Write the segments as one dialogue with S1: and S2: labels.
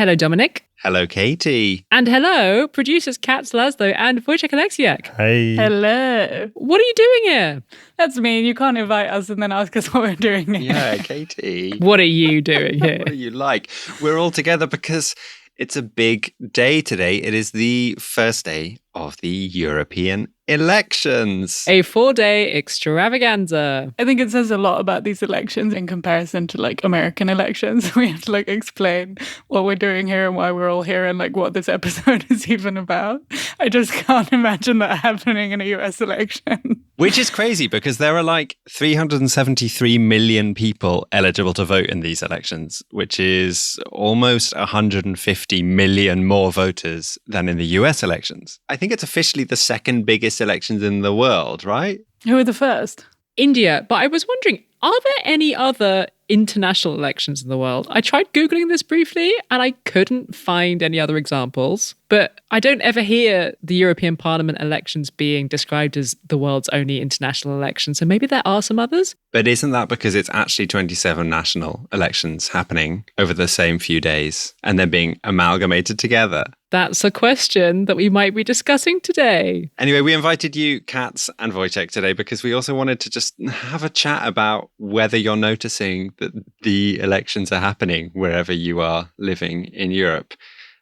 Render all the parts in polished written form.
S1: Hello, Dominic.
S2: Hello, Katy.
S1: And hello, producers Katz Laszlo and Wojciech Oleksiak.
S3: Hey.
S4: Hello.
S1: What are you doing here?
S4: That's mean. You can't invite us and then ask us what we're doing here.
S2: Yeah, Katy.
S1: What are you doing here?
S2: What are you like? We're all together because it's a big day today. It is the first day of the European elections.
S1: A 4-day extravaganza.
S4: I think it says a lot about these elections in comparison to like American elections. We have to like explain what we're doing here and why we're all here and like what this episode is even about. I just can't imagine that happening in a US election.
S2: Which is crazy because there are like 373 million people eligible to vote in these elections, which is almost 150 million more voters than in the US elections. I think it's officially the second biggest elections in the world, right?
S4: Who are the first?
S1: India. But I was wondering, are there any other international elections in the world? I tried Googling this briefly and I couldn't find any other examples. But I don't ever hear the European Parliament elections being described as the world's only international election. So maybe there are some others.
S2: But isn't that because it's actually 27 national elections happening over the same few days and they're being amalgamated together?
S1: That's a question that we might be discussing today.
S2: Anyway, we invited you, Katz and Wojciech, today because we also wanted to just have a chat about whether you're noticing that the elections are happening wherever you are living in Europe.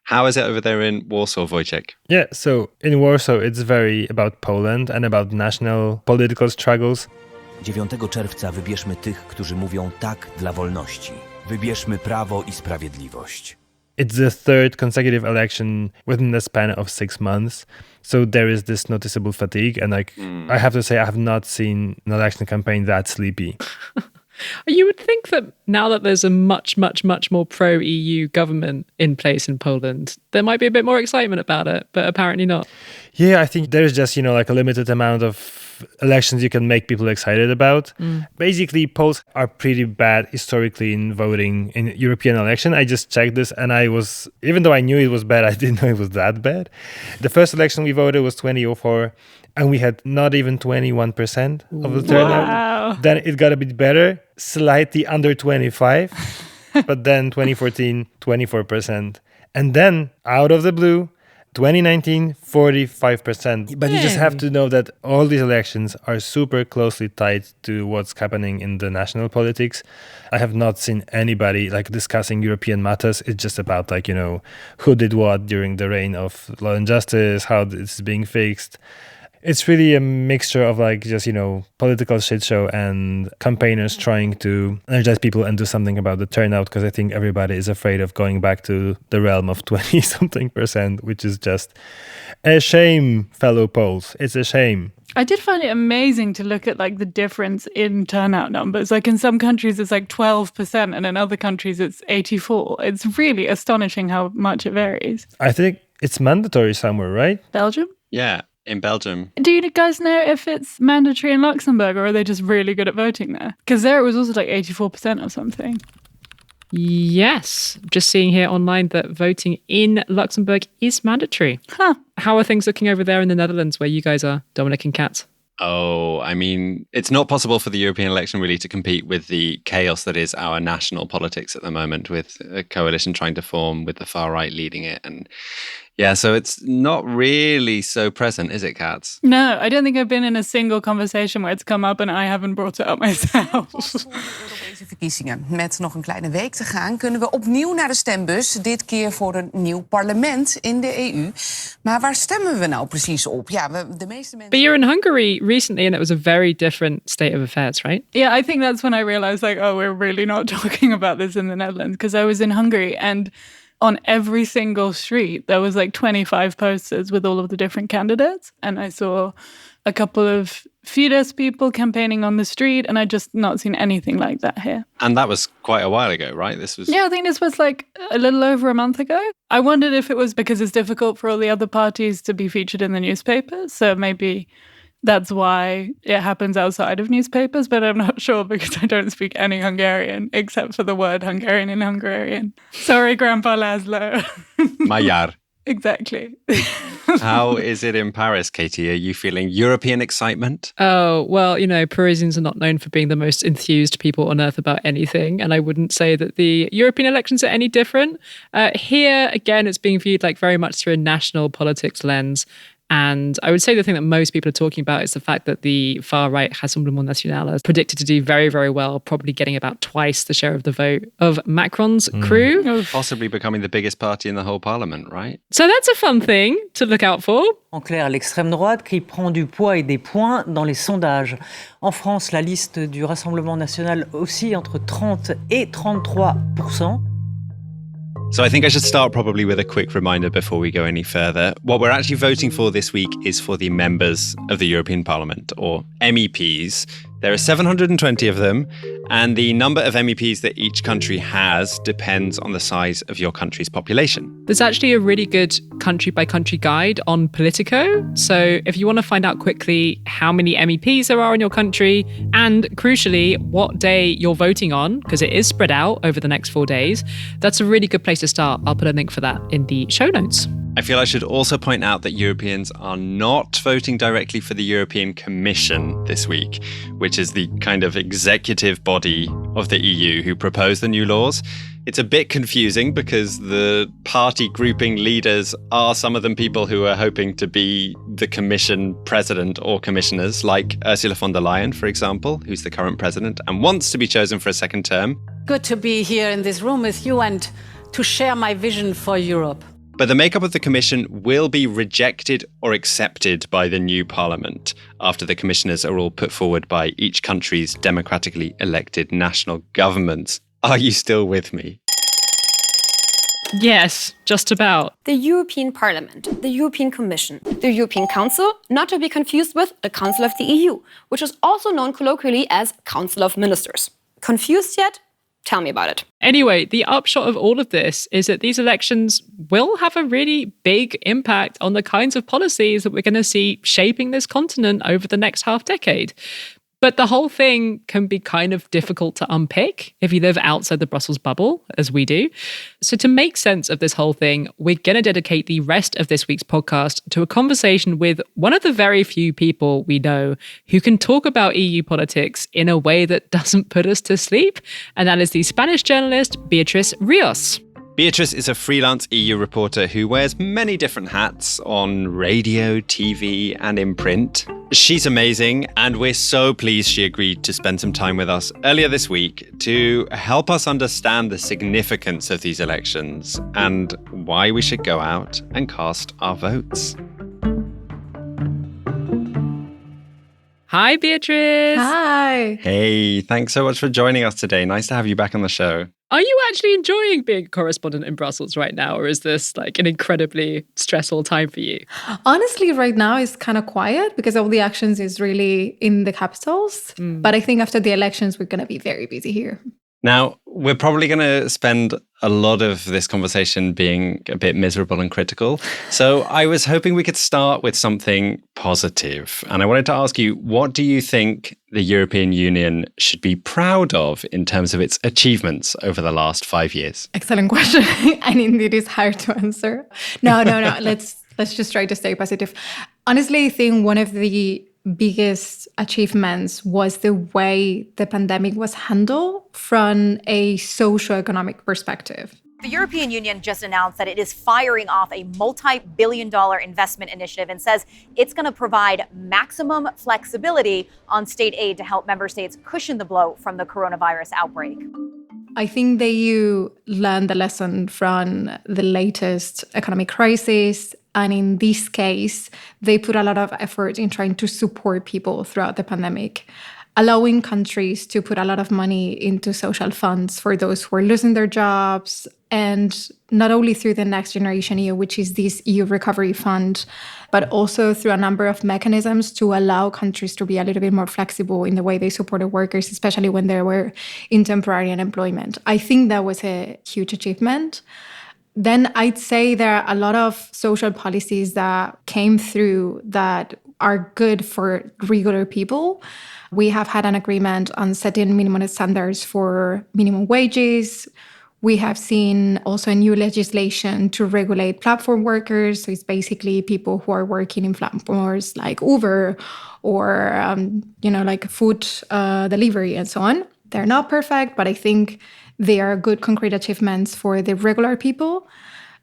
S2: How is it over there in Warsaw, Wojciech?
S3: Yeah, so in Warsaw it's very about Poland and about national political struggles.
S5: 9 czerwca wybierzmy tych, którzy mówią tak dla wolności. Wybierzmy prawo i sprawiedliwość.
S3: It's the third consecutive election within the span of 6 months. So there is this noticeable fatigue. And I have to say, I have not seen an election campaign that sleepy.
S1: You would think that now that there's a much, much, much more pro-EU government in place in Poland, there might be a bit more excitement about it, but apparently not.
S3: Yeah, I think there's just, like a limited amount of elections you can make people excited about. Basically, Poles are pretty bad historically in voting in European election. I just checked this and even though I knew it was bad, I didn't know it was that bad. The first election we voted was 2004 and we had not even 21% of the turnout.
S4: Wow.
S3: Then it got a bit better, slightly under 25, but then 2014, 24%. And then out of the blue, 2019, 45%. But you just have to know that all these elections are super closely tied to what's happening in the national politics. I have not seen anybody discussing European matters. It's just about who did what during the reign of Law and Justice, how it's being fixed. It's really a mixture of political shit show and campaigners trying to energize people and do something about the turnout, because I think everybody is afraid of going back to the realm of 20-something%, which is just a shame, fellow Poles. It's a shame.
S4: I did find it amazing to look at the difference in turnout numbers. In some countries it's 12% and in other countries it's 84%. It's really astonishing how much it varies.
S3: I think it's mandatory somewhere, right?
S4: Belgium?
S2: Yeah. In Belgium.
S4: Do you guys know if it's mandatory in Luxembourg or are they just really good at voting there? Because there it was also 84% or something.
S1: Yes. Just seeing here online that voting in Luxembourg is mandatory.
S4: Huh.
S1: How are things looking over there in the Netherlands where you guys are, Dominic and Katz?
S2: Oh, I mean, it's not possible for the European election really to compete with the chaos that is our national politics at the moment, with a coalition trying to form with the far right leading it. And yeah, so it's not really so present, is it, Katz?
S4: No, I don't think I've been in a single conversation where it's come up and I haven't brought it up myself.
S6: Europese verkiezingen. Met nog een kleine week te gaan kunnen we opnieuw naar de stembus. Dit keer voor een nieuw parlement in de EU. Maar waar stemmen we nou precies op? Ja, de meeste mensen...
S1: But you're in Hungary recently and it was a very different state of affairs, right?
S4: Yeah, I think that's when I realized we're really not talking about this in the Netherlands, because I was in Hungary and on every single street there was 25 posters with all of the different candidates, and I saw a couple of Fidesz people campaigning on the street, and I just not seen anything like that here.
S2: And that was quite a while ago, right?
S4: Yeah, I think this was a little over a month ago. I wondered if it was because it's difficult for all the other parties to be featured in the newspapers, so maybe that's why it happens outside of newspapers, but I'm not sure because I don't speak any Hungarian except for the word Hungarian in Hungarian. Sorry, Grandpa Laszlo.
S2: Magyar.
S4: Exactly.
S2: How is it in Paris, Katy? Are you feeling European excitement?
S1: Oh, well, Parisians are not known for being the most enthused people on earth about anything. And I wouldn't say that the European elections are any different. Here, again, it's being viewed like very much through a national politics lens. And I would say the thing that most people are talking about is the fact that the far-right Rassemblement National is predicted to do very, very well, probably getting about twice the share of the vote of Macron's crew.
S2: Possibly becoming the biggest party in the whole parliament, right?
S1: So that's a fun thing to look out for.
S7: En clair, l'extrême droite qui prend du poids et des points dans les sondages. En France, la liste du Rassemblement National oscille entre 30 et 33%.
S2: So I think I should start probably with a quick reminder before we go any further. What we're actually voting for this week is for the members of the European Parliament, or MEPs. There are 720 of them, and the number of MEPs that each country has depends on the size of your country's population.
S1: There's actually a really good country-by-country guide on Politico. So if you want to find out quickly how many MEPs there are in your country, and crucially, what day you're voting on, because it is spread out over the next 4 days, that's a really good place to start. I'll put a link for that in the show notes.
S2: I feel I should also point out that Europeans are not voting directly for the European Commission this week, which is the kind of executive body of the EU who propose the new laws. It's a bit confusing because the party grouping leaders are some of them people who are hoping to be the Commission president or commissioners, like Ursula von der Leyen, for example, who's the current president and wants to be chosen for a second term.
S8: Good to be here in this room with you and to share my vision for Europe.
S2: But the makeup of the Commission will be rejected or accepted by the new parliament after the commissioners are all put forward by each country's democratically elected national governments. Are you still with me?
S1: Yes, just about.
S9: The European Parliament, the European Commission, the European Council, not to be confused with the Council of the EU, which is also known colloquially as Council of Ministers. Confused yet? Tell me about it.
S1: Anyway, the upshot of all of this is that these elections will have a really big impact on the kinds of policies that we're going to see shaping this continent over the next half decade. But the whole thing can be kind of difficult to unpick if you live outside the Brussels bubble, as we do. So to make sense of this whole thing, we're going to dedicate the rest of this week's podcast to a conversation with one of the very few people we know who can talk about EU politics in a way that doesn't put us to sleep. And that is the Spanish journalist Beatriz Ríos.
S2: Beatriz is a freelance EU reporter who wears many different hats on radio, TV, and in print. She's amazing, and we're so pleased she agreed to spend some time with us earlier this week to help us understand the significance of these elections and why we should go out and cast our votes.
S1: Hi, Beatriz.
S4: Hi.
S2: Hey, thanks so much for joining us today. Nice to have you back on the show.
S1: Are you actually enjoying being a correspondent in Brussels right now, or is this like an incredibly stressful time for you?
S4: Honestly, right now it's kind of quiet because all the actions is really in the capitals. But I think after the elections, we're going to be very busy here.
S2: Now, we're probably going to spend a lot of this conversation being a bit miserable and critical. So I was hoping we could start with something positive. And I wanted to ask you, what do you think the European Union should be proud of in terms of its achievements over the last 5 years?
S4: Excellent question. And indeed, it's hard to answer. No. Let's just try to stay positive. Honestly, I think one of the biggest achievements was the way the pandemic was handled from a socioeconomic perspective.
S10: The European Union just announced that it is firing off a multi-billion-dollar investment initiative and says it's going to provide maximum flexibility on state aid to help member states cushion the blow from the coronavirus outbreak.
S4: I think the EU learned the lesson from the latest economic crisis. And in this case, they put a lot of effort in trying to support people throughout the pandemic, allowing countries to put a lot of money into social funds for those who are losing their jobs, and not only through the Next Generation EU, which is this EU recovery fund, but also through a number of mechanisms to allow countries to be a little bit more flexible in the way they supported workers, especially when they were in temporary unemployment. I think that was a huge achievement. Then I'd say there are a lot of social policies that came through that are good for regular people. We have had an agreement on setting minimum standards for minimum wages.
S11: We have seen also a new legislation to regulate platform workers. So it's basically people who are working in platforms like Uber or, like food delivery and so on. They're not perfect, but I think they are good concrete achievements for the regular people.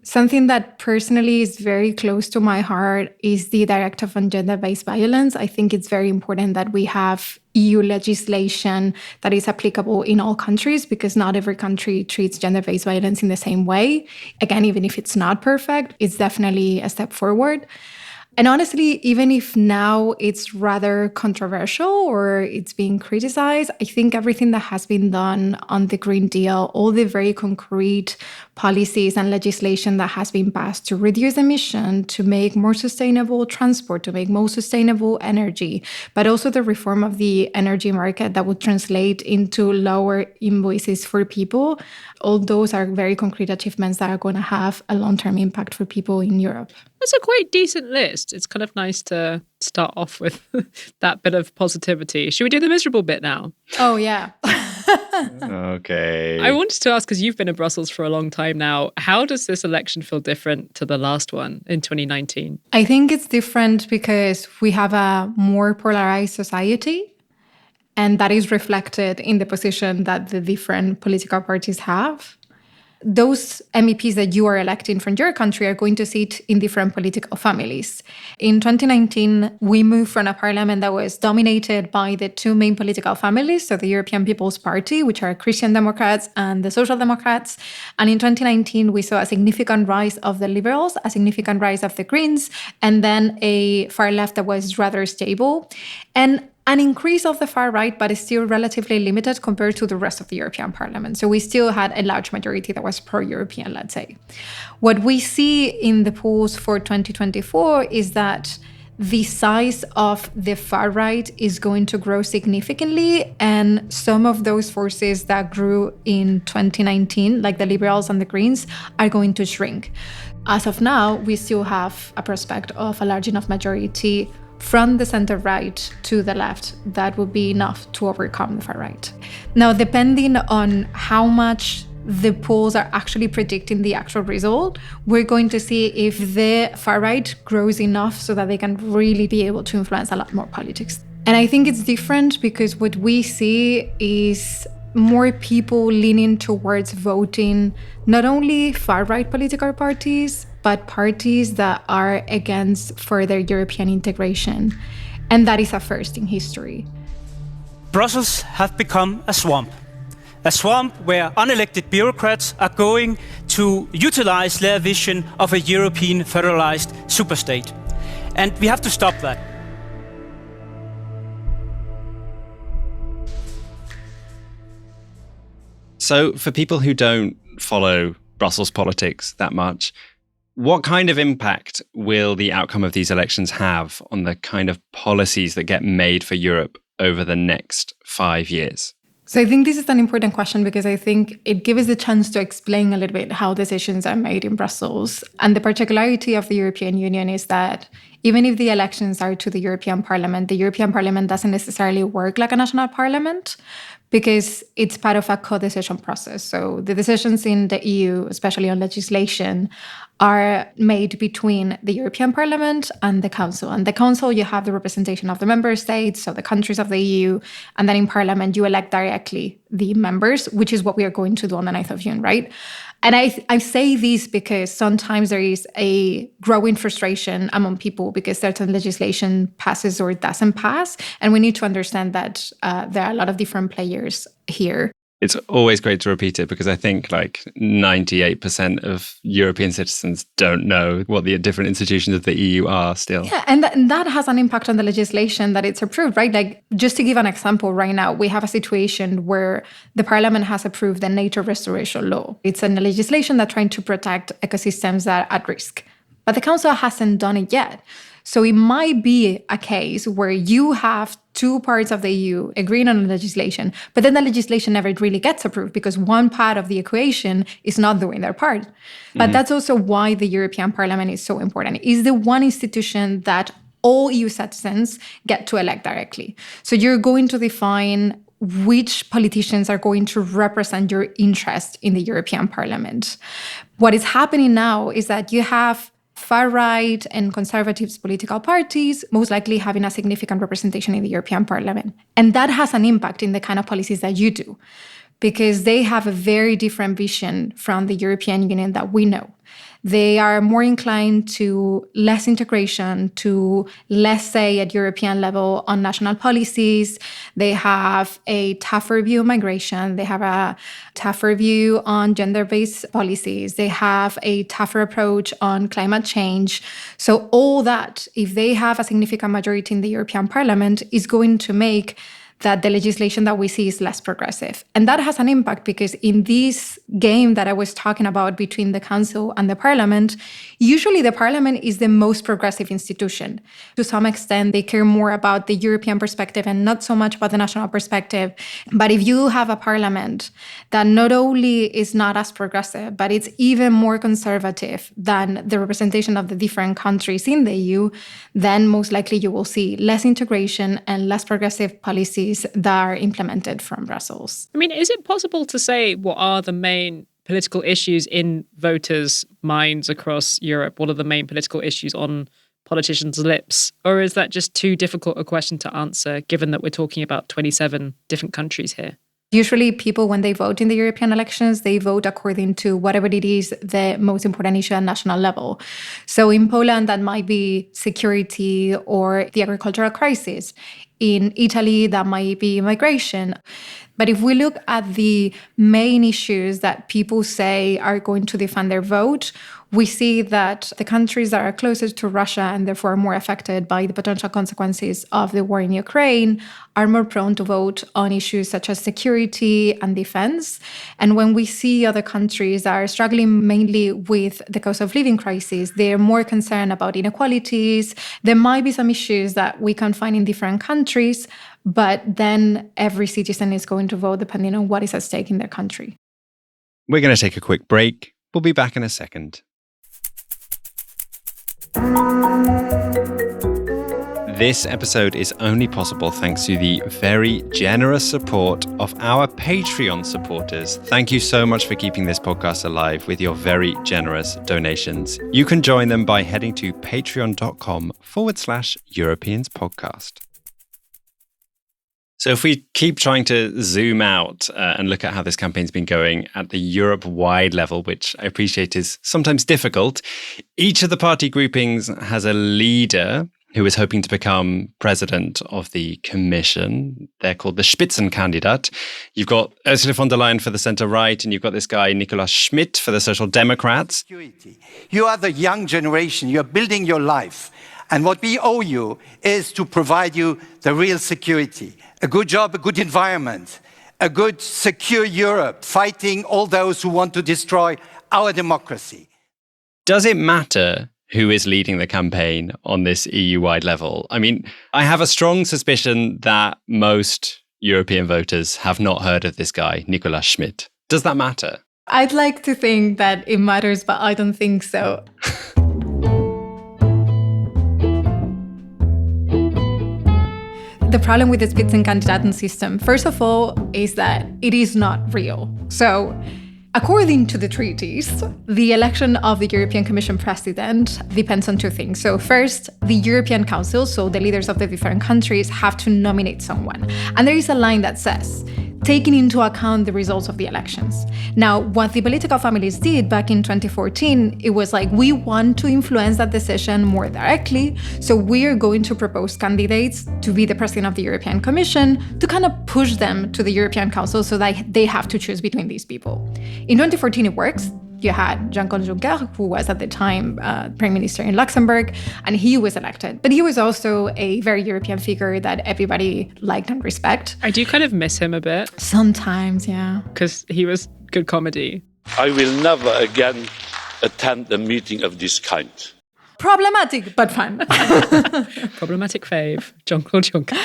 S11: Something that personally is very close to my heart is the Directive on Gender-Based Violence. I think it's very important that we have EU legislation that is applicable in all countries, because not every country treats gender-based violence in the same way. Again, even if it's not perfect, it's definitely a step forward. And honestly, even if now it's rather controversial or it's being criticized, I think everything that has been done on the Green Deal, all the very concrete policies and legislation that has been passed to reduce emission, to make more sustainable transport, to make more sustainable energy, but also the reform of the energy market that would translate into lower invoices for people, all those are very concrete achievements that are going to have a long-term impact for people in Europe.
S1: That's a quite decent list. It's kind of nice to start off with that bit of positivity. Should we do the miserable bit now?
S11: Oh, yeah.
S2: Okay.
S1: I wanted to ask, because you've been in Brussels for a long time now, how does this election feel different to the last one in 2019?
S11: I think it's different because we have a more polarized society, and that is reflected in the position that the different political parties have. Those MEPs that you are electing from your country are going to sit in different political families. In 2019, we moved from a parliament that was dominated by the two main political families, so the European People's Party, which are Christian Democrats, and the Social Democrats. And in 2019, we saw a significant rise of the Liberals, a significant rise of the Greens, and then a far left that was rather stable. And an increase of the far right, but it's still relatively limited compared to the rest of the European Parliament. So we still had a large majority that was pro-European, let's say. What we see in the polls for 2024 is that the size of the far right is going to grow significantly, and some of those forces that grew in 2019, like the Liberals and the Greens, are going to shrink. As of now, we still have a prospect of a large enough majority from the center-right to the left that would be enough to overcome the far-right. Now, depending on how much the polls are actually predicting the actual result, we're going to see if the far-right grows enough so that they can really be able to influence a lot more politics. And I think it's different because what we see is more people leaning towards voting not only far-right political parties, but parties that are against further European integration. And that is a first in history.
S12: Brussels have become a swamp where unelected bureaucrats are going to utilize their vision of a European federalized superstate. And we have to stop that.
S2: So for people who don't follow Brussels politics that much, what kind of impact will the outcome of these elections have on the kind of policies that get made for Europe over the next 5 years?
S11: So I think this is an important question because I think it gives us the chance to explain a little bit how decisions are made in Brussels. And the particularity of the European Union is that even if the elections are to the European Parliament doesn't necessarily work like a national parliament because it's part of a co-decision process. So the decisions in the EU, especially on legislation, are made between the European Parliament and the Council. And the Council, you have the representation of the member states, so the countries of the EU, and then in Parliament, you elect directly the members, which is what we are going to do on the 9th of June, right? And I say this because sometimes there is a growing frustration among people because certain legislation passes or doesn't pass. And we need to understand that there are a lot of different players here.
S2: It's always great to repeat it because I think like 98% of European citizens don't know what the different institutions of the EU are still.
S11: Yeah, and that has an impact on the legislation that it's approved, right? Like, just to give an example, right now, we have a situation where the Parliament has approved the nature restoration law. It's a legislation that's trying to protect ecosystems that are at risk. But the Council hasn't done it yet. So it might be a case where you have two parts of the EU agreeing on legislation, but then the legislation never really gets approved because one part of the equation is not doing their part. But that's also why the European Parliament is so important. It's the one institution that all EU citizens get to elect directly. So you're going to define which politicians are going to represent your interest in the European Parliament. What is happening now is that you have far-right and conservative political parties most likely having a significant representation in the European Parliament. And that has an impact in the kind of policies that you do, because they have a very different vision from the European Union that we know. They are more inclined to less integration, to less say at European level on national policies. They have a tougher view on migration. They have a tougher view on gender-based policies. They have a tougher approach on climate change. So all that, if they have a significant majority in the European Parliament, is going to make that the legislation that we see is less progressive. And that has an impact because in this game that I was talking about between the Council and the Parliament, usually the Parliament is the most progressive institution. To some extent, they care more about the European perspective and not so much about the national perspective. But if you have a Parliament that not only is not as progressive, but it's even more conservative than the representation of the different countries in the EU, then most likely you will see less integration and less progressive policies that are implemented from Brussels.
S1: I mean, is it possible to say what are the main political issues in voters' minds across Europe? What are the main political issues on politicians' lips? Or is that just too difficult a question to answer, given that we're talking about 27 different countries here?
S11: Usually people, when they vote in the European elections, they vote according to whatever it is the most important issue at national level. So in Poland, that might be security or the agricultural crisis. In Italy, that might be migration. But if we look at the main issues that people say are going to defend their vote, we see that the countries that are closest to Russia and therefore more affected by the potential consequences of the war in Ukraine are more prone to vote on issues such as security and defense. And when we see other countries that are struggling mainly with the cost of living crisis, they're more concerned about inequalities. There might be some issues that we can find in different countries, but then every citizen is going to vote depending on what is at stake in their country.
S2: We're going to take a quick break. We'll be back in a second. This episode is only possible thanks to the very generous support of our Patreon supporters. Thank you so much for keeping this podcast alive with your very generous donations. You can join them by heading to patreon.com/Europeans podcast. So if we keep trying to zoom out and look at how this campaign's been going at the Europe-wide level, which I appreciate is sometimes difficult, each of the party groupings has a leader who is hoping to become president of the Commission. They're called the Spitzenkandidat. You've got Ursula von der Leyen for the centre-right, and you've got this guy, Nicolas Schmidt, for the Social Democrats.
S13: You are the young generation. You're building your life. And what we owe you is to provide you the real security. A good job, a good environment, a good, secure Europe, fighting all those who want to destroy our democracy.
S2: Does it matter who is leading the campaign on this EU-wide level? I mean, I have a strong suspicion that most European voters have not heard of this guy, Nicolas Schmidt. Does that matter?
S11: I'd like to think that it matters, but I don't think so. The problem with the Spitzenkandidaten system, first of all, is that it is not real. So, according to the treaties, the election of the European Commission president depends on two things. So first, the European Council, so the leaders of the different countries, have to nominate someone. And there is a line that says, taking into account the results of the elections. Now, what the political families did back in 2014, it was like, we want to influence that decision more directly, so we are going to propose candidates to be the president of the European Commission to kind of push them to the European Council so that they have to choose between these people. In 2014, it works. You had Jean-Claude Juncker, who was at the time Prime Minister in Luxembourg, and he was elected. But he was also a very European figure that everybody liked and respect.
S1: I do kind of miss him a bit.
S11: Sometimes, yeah.
S1: Because he was good comedy.
S14: I will never again attend a meeting of this kind.
S11: Problematic, but fun.
S1: Problematic fave, Jean-Claude Juncker.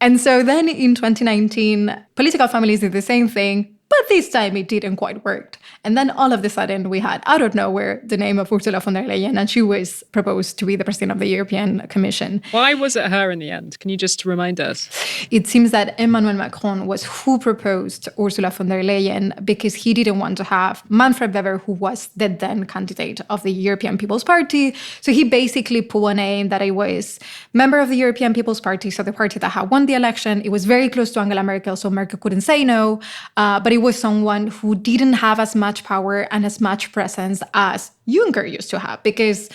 S11: And so then in 2019, political families did the same thing, but this time it didn't quite work. And then all of a sudden we had, out of nowhere, the name of Ursula von der Leyen, and she was proposed to be the president of the European Commission.
S1: Why was it her in the end? Can you just remind us?
S11: It seems that Emmanuel Macron was who proposed Ursula von der Leyen because he didn't want to have Manfred Weber, who was the then candidate of the European People's Party. So he basically put a name that it was member of the European People's Party, so the party that had won the election. It was very close to Angela Merkel, so Merkel couldn't say no. But it was someone who didn't have as much power and as much presence as Juncker used to have. Because,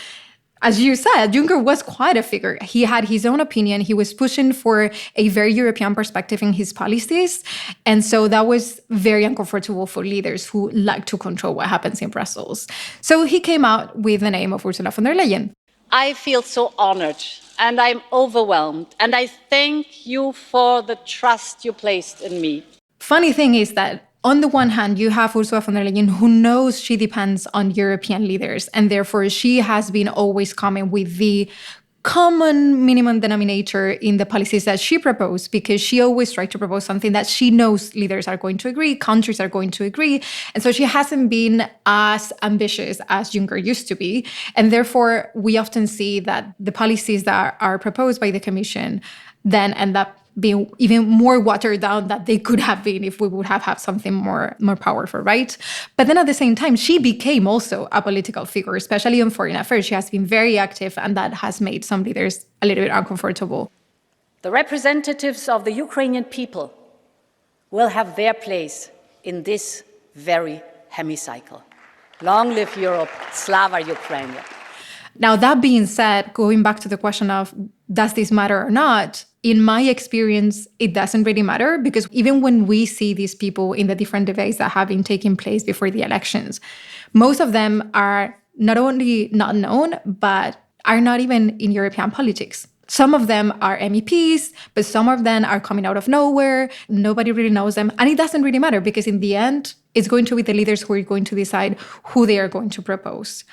S11: as you said, Juncker was quite a figure. He had his own opinion. He was pushing for a very European perspective in his policies. And so that was very uncomfortable for leaders who like to control what happens in Brussels. So he came out with the name of Ursula von der Leyen.
S8: I feel so honored and I'm overwhelmed. And I thank you for the trust you placed in me.
S11: Funny thing is that on the one hand, you have Ursula von der Leyen, who knows she depends on European leaders, and therefore she has been always coming with the common minimum denominator in the policies that she proposed, because she always tried to propose something that she knows leaders are going to agree, countries are going to agree. And so she hasn't been as ambitious as Juncker used to be. And therefore, we often see that the policies that are proposed by the Commission then end up being even more watered down than they could have been if we would have had something more powerful, right? But then at the same time, she became also a political figure, especially on foreign affairs. She has been very active, and that has made some leaders a little bit uncomfortable.
S8: The representatives of the Ukrainian people will have their place in this very hemicycle. Long live Europe, Slava Ukraine.
S11: Now, that being said, going back to the question of does this matter or not, in my experience, it doesn't really matter, because even when we see these people in the different debates that have been taking place before the elections, most of them are not only not known, but are not even in European politics. Some of them are MEPs, but some of them are coming out of nowhere. Nobody really knows them. And it doesn't really matter, because in the end, it's going to be the leaders who are going to decide who they are going to propose.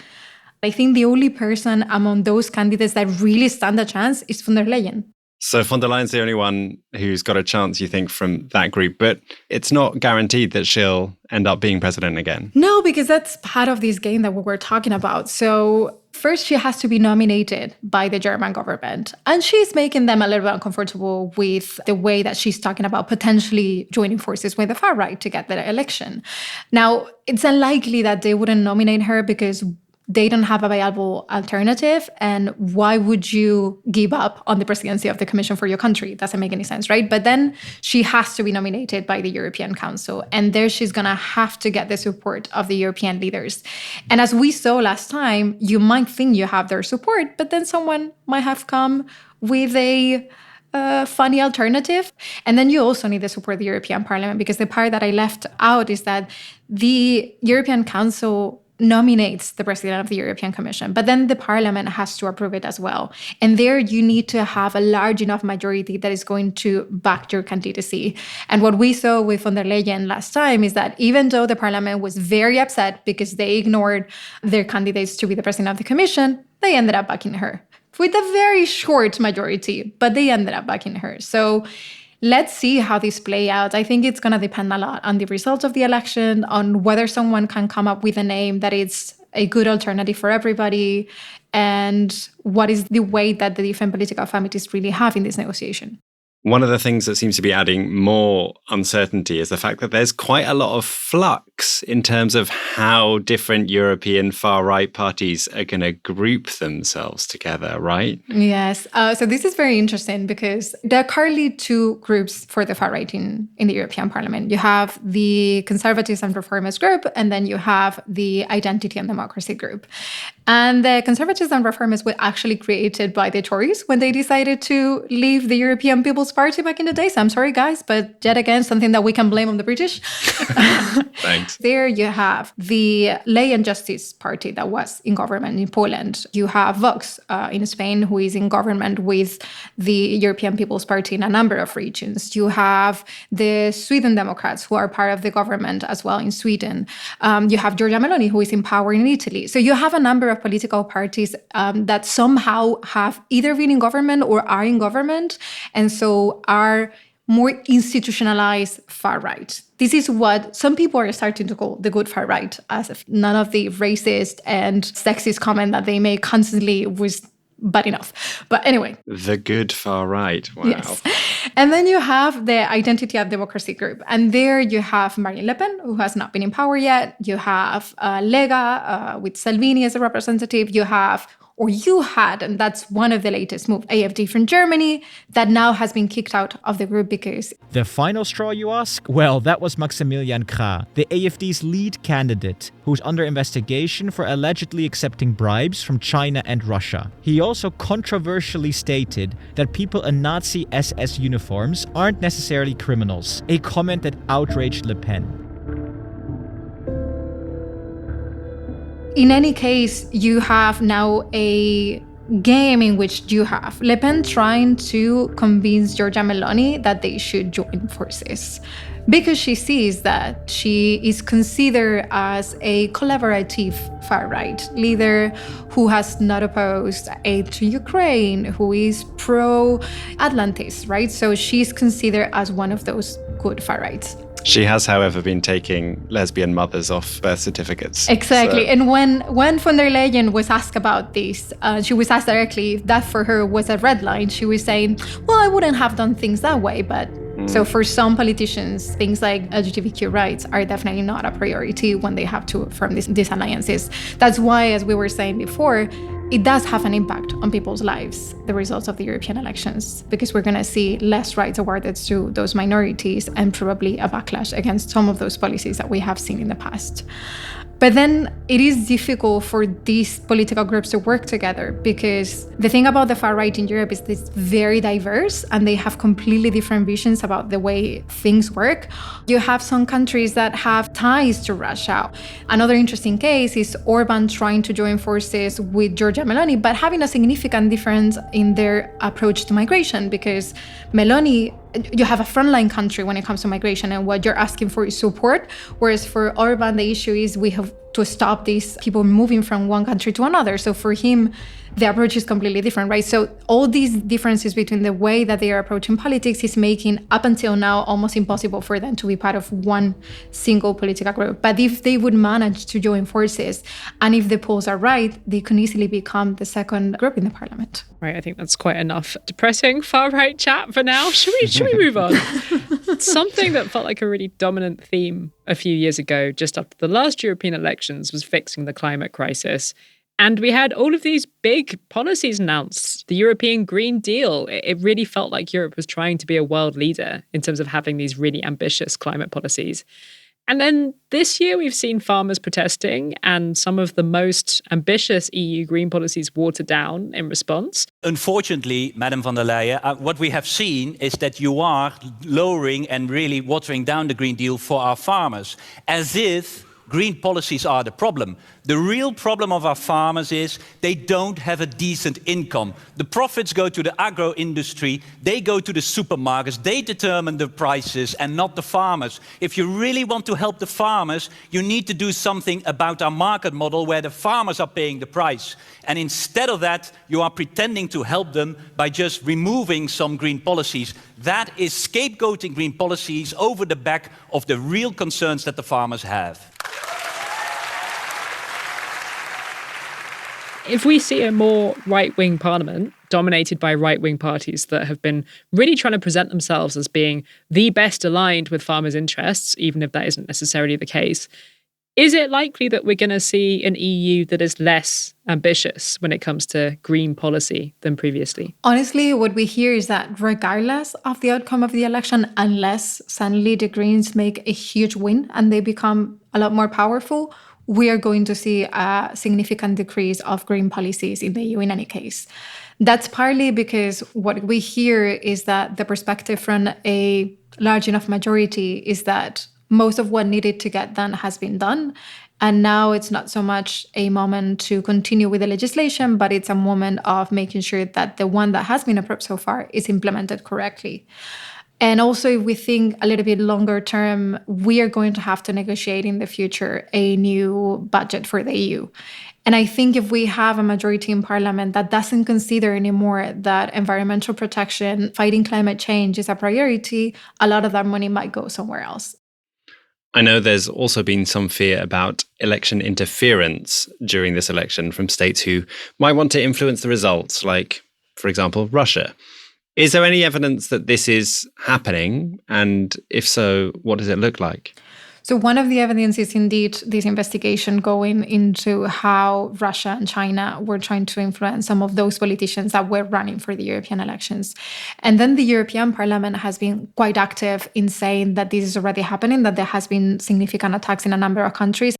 S11: I think the only person among those candidates that really stand a chance is von der Leyen.
S2: So von der Leyen's the only one who's got a chance, you think, from that group. But it's not guaranteed that she'll end up being president again.
S11: No, because that's part of this game that we were talking about. So first, she has to be nominated by the German government. And she's making them a little bit uncomfortable with the way that she's talking about potentially joining forces with the far right to get the election. Now, it's unlikely that they wouldn't nominate her because they don't have a viable alternative. And why would you give up on the presidency of the Commission for your country? It doesn't make any sense, right? But then she has to be nominated by the European Council. And there she's going to have to get the support of the European leaders. And as we saw last time, you might think you have their support, but then someone might have come with a funny alternative. And then you also need the support of the European Parliament, because the part that I left out is that the European Council nominates the president of the European Commission, but then the parliament has to approve it as well. And there you need to have a large enough majority that is going to back your candidacy. And what we saw with von der Leyen last time is that even though the parliament was very upset because they ignored their candidates to be the president of the Commission, they ended up backing her with a very short majority, but they ended up backing her. So let's see how this play out. I think it's going to depend a lot on the results of the election, on whether someone can come up with a name that is a good alternative for everybody, and what is the weight that the different political families really have in this negotiation.
S2: One of the things that seems to be adding more uncertainty is the fact that there's quite a lot of flux in terms of how different European far-right parties are going to group themselves together, right?
S11: Yes. So this is very interesting because there are currently two groups for the far-right in the European Parliament. You have the Conservatives and Reformers group, and then you have the Identity and Democracy group. And the Conservatives and Reformers were actually created by the Tories when they decided to leave the European People's Party back in the day. So I'm sorry, guys, but yet again, something that we can blame on the British.
S2: Thanks.
S11: There you have the Ley and Justice Party that was in government in Poland. You have Vox in Spain, who is in government with the European People's Party in a number of regions. You have the Sweden Democrats, who are part of the government as well in Sweden. You have Giorgia Meloni, who is in power in Italy. So you have a number of political parties that somehow have either been in government or are in government, and so are more institutionalized far right. This is what some people are starting to call the good far right, as if none of the racist and sexist comment that they make constantly was bad enough. But anyway.
S2: The good far right. Wow.
S11: Yes. And then you have the Identity and Democracy group. And there you have Marine Le Pen, who has not been in power yet. You have Lega with Salvini as a representative. You had, and that's one of the latest moves, AfD from Germany, that now has been kicked out of the group because...
S15: The final straw, you ask? Well, that was Maximilian Krah, the AfD's lead candidate, who's under investigation for allegedly accepting bribes from China and Russia. He also controversially stated that people in Nazi SS uniforms aren't necessarily criminals, a comment that outraged Le Pen.
S11: In any case, you have now a game in which you have Le Pen trying to convince Giorgia Meloni that they should join forces because she sees that she is considered as a collaborative far-right leader who has not opposed aid to Ukraine, who is pro-Atlantis, right? So she's considered as one of those good far-rights.
S2: She has, however, been taking lesbian mothers off birth certificates.
S11: Exactly. So. And when von der Leyen was asked about this, she was asked directly if that for her was a red line. She was saying, well, I wouldn't have done things that way. But so for some politicians, things like LGBTQ rights are definitely not a priority when they have to form these alliances. That's why, as we were saying before, it does have an impact on people's lives, the results of the European elections, because we're going to see less rights awarded to those minorities and probably a backlash against some of those policies that we have seen in the past. But then it is difficult for these political groups to work together because the thing about the far right in Europe is it's very diverse and they have completely different visions about the way things work. You have some countries that have ties to Russia. Another interesting case is Orban trying to join forces with Giorgia Meloni, but having a significant difference in their approach to migration because Meloni, you have a frontline country when it comes to migration and what you're asking for is support, whereas for Orban, the issue is we have to stop these people moving from one country to another. So for him, the approach is completely different, right? So all these differences between the way that they are approaching politics is making, up until now, almost impossible for them to be part of one single political group. But if they would manage to join forces, and if the polls are right, they can easily become the second group in the parliament.
S1: Right, I think that's quite enough depressing far-right chat for now. Should we move on? Something that felt like a really dominant theme a few years ago, just after the last European elections, was fixing the climate crisis. And we had all of these big policies announced. The European Green Deal. It really felt like Europe was trying to be a world leader in terms of having these really ambitious climate policies. And then this year we've seen farmers protesting and some of the most ambitious EU green policies watered down in response.
S12: Unfortunately, Madam von der Leyen, what we have seen is that you are lowering and really watering down the Green Deal for our farmers, as if green policies are the problem. The real problem of our farmers is they don't have a decent income. The profits go to the agro industry, they go to the supermarkets, they determine the prices and not the farmers. If you really want to help the farmers, you need to do something about our market model where the farmers are paying the price. And instead of that, you are pretending to help them by just removing some green policies. That is scapegoating green policies over the back of the real concerns that the farmers have.
S1: If we see a more right-wing parliament dominated by right-wing parties that have been really trying to present themselves as being the best aligned with farmers' interests, even if that isn't necessarily the case, is it likely that we're going to see an EU that is less ambitious when it comes to green policy than previously?
S11: Honestly, what we hear is that regardless of the outcome of the election, unless suddenly the Greens make a huge win and they become a lot more powerful, we are going to see a significant decrease of green policies in the EU in any case. That's partly because what we hear is that the perspective from a large enough majority is that most of what needed to get done has been done. And now it's not so much a moment to continue with the legislation, but it's a moment of making sure that the one that has been approved so far is implemented correctly. And also, if we think a little bit longer term, we are going to have to negotiate in the future a new budget for the EU. And I think if we have a majority in parliament that doesn't consider anymore that environmental protection, fighting climate change is a priority, a lot of that money might go somewhere else.
S2: I know there's also been some fear about election interference during this election from states who might want to influence the results, like, for example, Russia. Is there any evidence that this is happening? And if so, what does it look like?
S11: So one of the evidence is indeed this investigation going into how Russia and China were trying to influence some of those politicians that were running for the European elections. And then the European Parliament has been quite active in saying that this is already happening, that there has been significant attacks in a number of countries.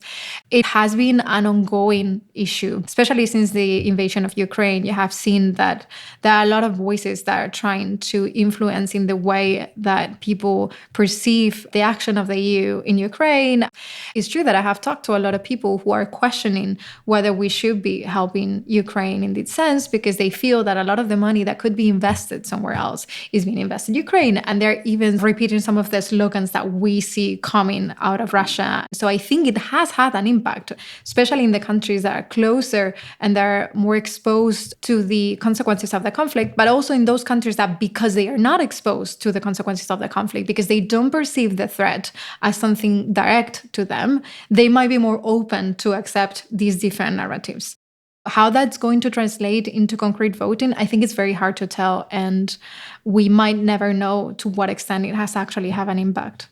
S11: It has been an ongoing issue, especially since the invasion of Ukraine. You have seen that there are a lot of voices that are trying to influence in the way that people perceive the action of the EU in Ukraine. It's true that I have talked to a lot of people who are questioning whether we should be helping Ukraine in this sense, because they feel that a lot of the money that could be invested somewhere else is being invested in Ukraine. And they're even repeating some of the slogans that we see coming out of Russia. So I think it has had an impact, especially in the countries that are closer and that are more exposed to the consequences of the conflict, but also in those countries that, because they are not exposed to the consequences of the conflict, because they don't perceive the threat as something direct to them, they might be more open to accept these different narratives. How that's going to translate into concrete voting, I think it's very hard to tell, and we might never know to what extent it has actually have an impact.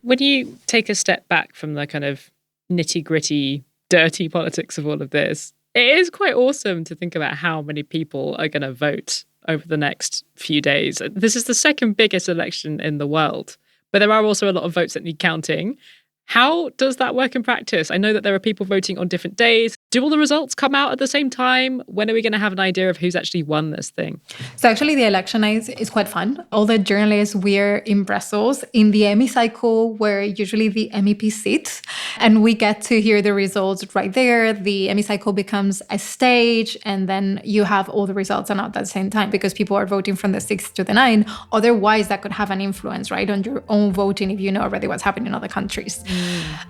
S1: When you take a step back from the kind of nitty-gritty, dirty politics of all of this, it is quite awesome to think about how many people are going to vote over the next few days. This is the second biggest election in the world, but there are also a lot of votes that need counting. How does that work in practice? I know that there are people voting on different days. Do all the results come out at the same time? When are we going to have an idea of who's actually won this thing?
S11: So actually the election is quite fun. All the journalists, we're in Brussels in the hemicycle where usually the MEPs sit, and we get to hear the results right there. The hemicycle becomes a stage, and then you have all the results out at the same time because people are voting from the 6th to the 9th. Otherwise, that could have an influence, right, on your own voting if you know already what's happening in other countries.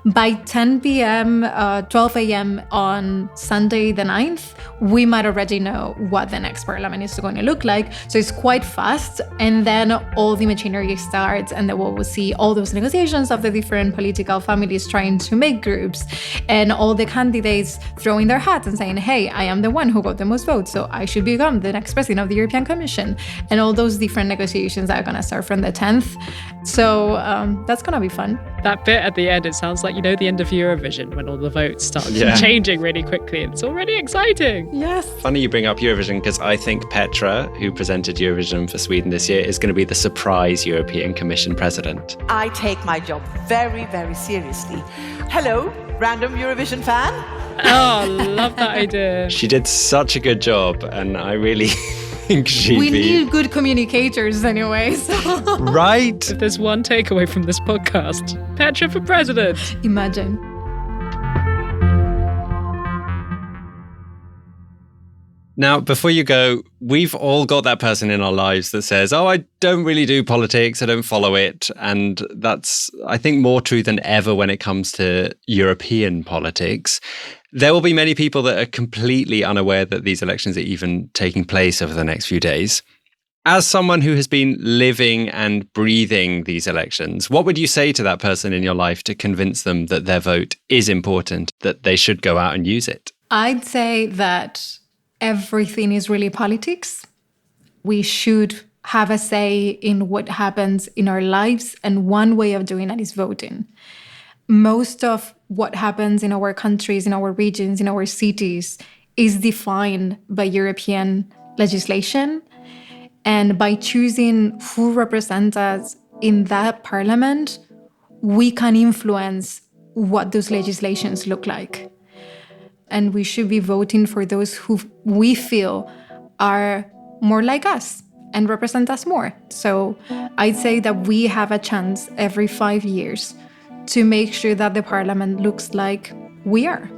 S11: By 10 p.m., 12 a.m. on Sunday the 9th, we might already know what the next parliament is going to look like. So it's quite fast. And then all the machinery starts, and then we'll see all those negotiations of the different political families trying to make groups, and all the candidates throwing their hats and saying, hey, I am the one who got the most votes, so I should become the next president of the European Commission. And all those different negotiations are going to start from the 10th. So that's going to be fun.
S1: That bit at the end, it sounds like, the end of Eurovision when all the votes start changing really quickly. It's already exciting.
S11: Yes.
S2: Funny you bring up Eurovision, because I think Petra, who presented Eurovision for Sweden this year, is going to be the surprise European Commission president.
S16: I take my job very, very seriously. Hello, random Eurovision fan.
S1: Oh, love that idea.
S2: She did such a good job, and I really think
S11: we need good communicators anyway. So.
S2: Right?
S1: If there's one takeaway from this podcast, Petra for president.
S11: Imagine.
S2: Now, before you go, we've all got that person in our lives that says, oh, I don't really do politics, I don't follow it. And that's, I think, more true than ever when it comes to European politics. There will be many people that are completely unaware that these elections are even taking place over the next few days. As someone who has been living and breathing these elections, what would you say to that person in your life to convince them that their vote is important, that they should go out and use it?
S11: I'd say that everything is really politics. We should have a say in what happens in our lives, and one way of doing that is voting. Most of what happens in our countries, in our regions, in our cities is defined by European legislation. And by choosing who represents us in that parliament, we can influence what those legislations look like. And we should be voting for those who we feel are more like us and represent us more. So I'd say that we have a chance every 5 years to make sure that the parliament looks like we are.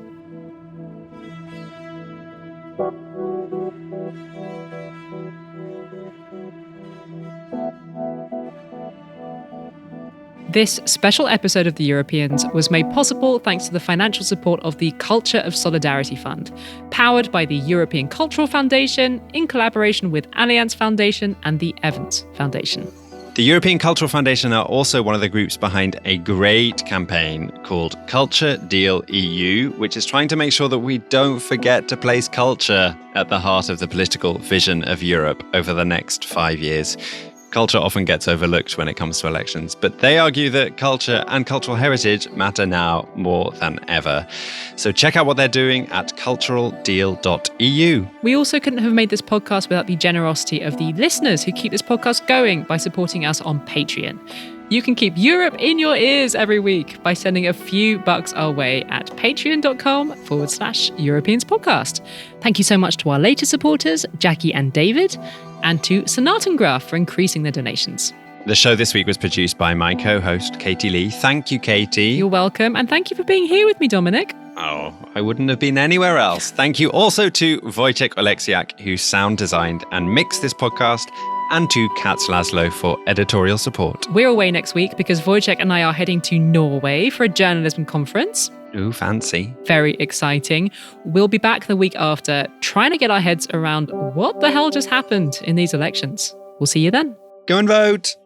S1: This special episode of The Europeans was made possible thanks to the financial support of the Culture of Solidarity Fund, powered by the European Cultural Foundation in collaboration with Allianz Foundation and the Evans Foundation.
S2: The European Cultural Foundation are also one of the groups behind a great campaign called Culture Deal EU, which is trying to make sure that we don't forget to place culture at the heart of the political vision of Europe over the next 5 years. Culture often gets overlooked when it comes to elections, but they argue that culture and cultural heritage matter now more than ever. So check out what they're doing at culturaldeal.eu.
S1: We also couldn't have made this podcast without the generosity of the listeners who keep this podcast going by supporting us on Patreon. You can keep Europe in your ears every week by sending a few bucks our way at patreon.com/Europeans podcast. Thank you so much to our latest supporters, Jackie and David, and to Sonatengraph for increasing their donations.
S2: The show this week was produced by my co-host, Katy Lee. Thank you, Katy.
S1: You're welcome, and thank you for being here with me, Dominic.
S2: Oh, I wouldn't have been anywhere else. Thank you also to Wojciech Oleksiak, who sound designed and mixed this podcast, and to Katz Laszlo for editorial support.
S1: We're away next week because Wojciech and I are heading to Norway for a journalism conference.
S2: Ooh, fancy.
S1: Very exciting. We'll be back the week after, trying to get our heads around what the hell just happened in these elections. We'll see you then.
S2: Go and vote.